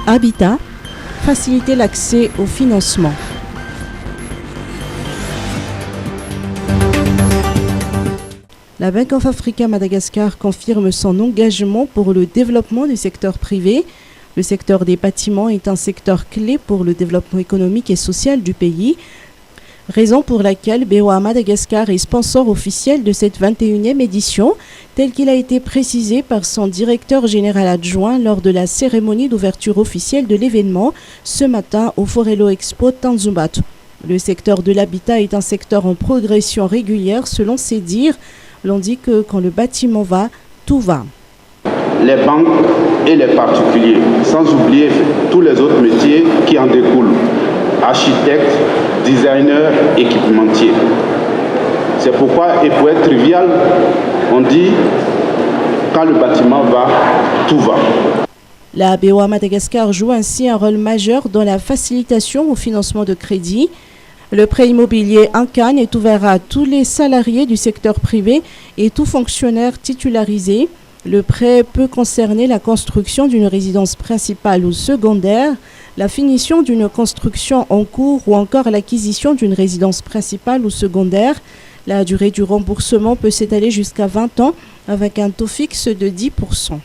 Habitat, faciliter l'accès au financement. La Bank of Africa Madagascar confirme son engagement pour le développement du secteur privé. Le secteur des bâtiments est un secteur clé pour le développement économique et social du pays, raison pour laquelle BOA Madagascar est sponsor officiel de cette 21e édition, tel qu'il a été précisé par son directeur général adjoint lors de la cérémonie d'ouverture officielle de l'événement ce matin au Forelo Expo Tanzumbato. Le secteur de l'habitat est un secteur en progression régulière selon ses dires. L'on dit que quand le bâtiment va, tout va. Les banques et les particuliers, sans oublier tous les autres métiers qui en découlent, architectes, designers, équipementiers. C'est pourquoi, et pour être trivial, on dit quand le bâtiment va, tout va. La BOA Madagascar joue ainsi un rôle majeur dans la facilitation au financement de crédit. Le prêt immobilier Ancan est ouvert à tous les salariés du secteur privé et tout fonctionnaire titularisé. Le prêt peut concerner la construction d'une résidence principale ou secondaire, la finition d'une construction en cours ou encore l'acquisition d'une résidence principale ou secondaire. La durée du remboursement peut s'étaler jusqu'à 20 ans avec un taux fixe de 10%.